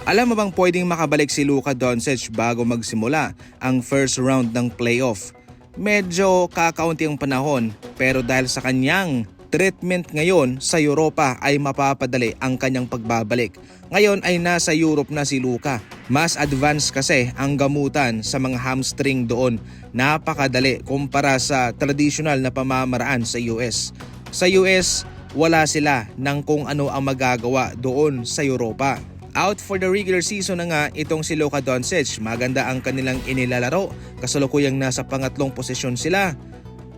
Alam mo bang pwedeng makabalik si Luka Doncic bago magsimula ang first round ng playoff? Medyo kakaunti ang panahon pero dahil sa kanyang treatment ngayon sa Europa ay mapapadali ang kanyang pagbabalik. Ngayon ay nasa Europe na si Luka. Mas advanced kasi ang gamutan sa mga hamstring doon. Napakadali kumpara sa traditional na pamamaraan sa US. Sa US, wala sila ng kung ano ang magagawa doon sa Europa. Out for the regular season na nga itong si Luka Doncic. Maganda ang kanilang inilalaro. Kasalukuyang nasa pangatlong posisyon sila.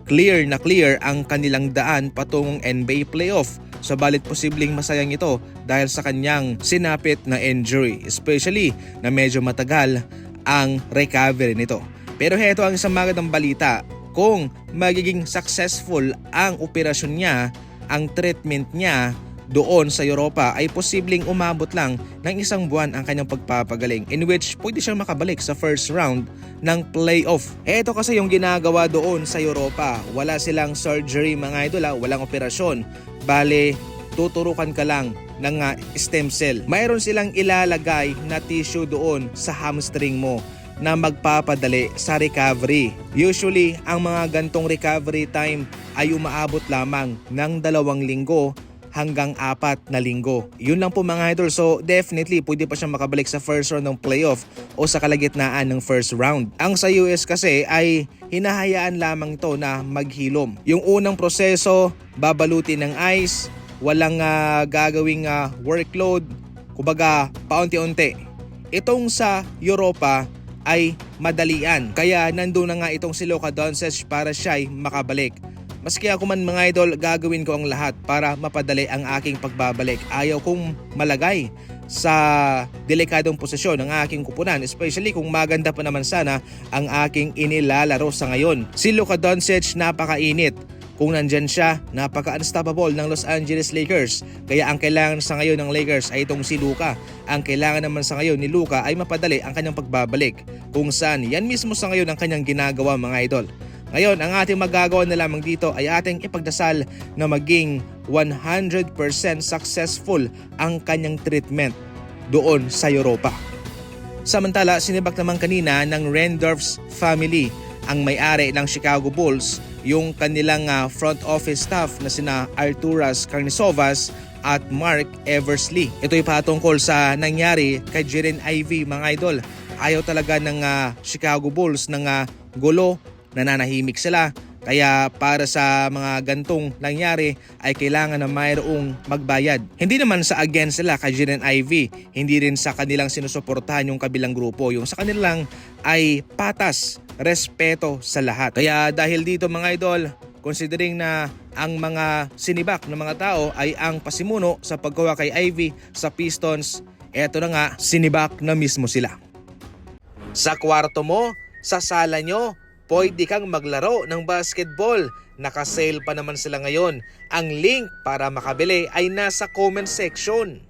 Clear na clear ang kanilang daan patungong NBA playoff. Sabalit posibleng masayang ito dahil sa kanyang sinapit na injury. Especially na medyo matagal ang recovery nito. Pero heto ang isang magandang balita. Kung magiging successful ang operasyon niya, ang treatment niya doon sa Europa ay posibleng umabot lang ng isang buwan ang kanyang pagpapagaling, in which pwede siyang makabalik sa first round ng playoff. Ito kasi yung ginagawa doon sa Europa. Wala silang surgery mga idol, walang operasyon. Bale, tuturukan ka lang ng stem cell. Mayroon silang ilalagay na tissue doon sa hamstring mo na magpapadali sa recovery. Usually, ang mga gantong recovery time ay umaabot lamang ng 2 linggo hanggang 4 na linggo. Yun lang po mga idol. So definitely pwede pa siyang makabalik sa first round ng playoff o sa kalagitnaan ng first round. Ang sa US kasi ay hinahayaan lamang to na maghilom. Yung unang proseso, babalutin ng ice, walang gagawing workload, kumbaga paunti-unti. Itong sa Europa ay madalian. Kaya nandun na nga itong si Luka Doncic para siya ay makabalik. Maski ako man mga idol, gagawin ko ang lahat para mapadali ang aking pagbabalik. Ayaw kong malagay sa delikadong posisyon ng aking kupunan, especially kung maganda pa naman sana ang aking inilalaro sa ngayon. Si Luka Doncic napakainit. Kung nandyan siya, napaka-unstoppable ng Los Angeles Lakers. Kaya ang kailangan sa ngayon ng Lakers ay itong si Luka. Ang kailangan naman sa ngayon ni Luka ay mapadali ang kanyang pagbabalik. Kung saan, yan mismo sa ngayon ang kanyang ginagawa mga idol. Ngayon, ang ating magagawa na lamang dito ay ating ipagdasal na maging 100% successful ang kanyang treatment doon sa Europa. Samantala, sinibak naman kanina ng Rendorf's family, ang may-ari ng Chicago Bulls, yung kanilang front office staff na sina Arturas Karnisovas at Mark Eversley. Ito'y patungkol sa nangyari kay Jaden Ivey mga idol. Ayaw talaga ng Chicago Bulls ng gulo, nananahimik sila. Kaya para sa mga gantong nangyari ay kailangan na mayroong magbayad. Hindi naman sa against sila kay Jaden Ivey, hindi rin sa kanilang sinusuportahan yung kabilang grupo. Yung sa kanilang ay patas, respeto sa lahat. Kaya dahil dito mga idol, considering na ang mga sinibak ng mga tao ay ang pasimuno sa paggawa kay Ivey sa Pistons, eto na nga, sinibak na mismo sila. Sa kwarto mo, sa sala nyo, pwede kang maglaro ng basketball. Naka-sale pa naman sila ngayon. Ang link para makabili ay nasa comment section.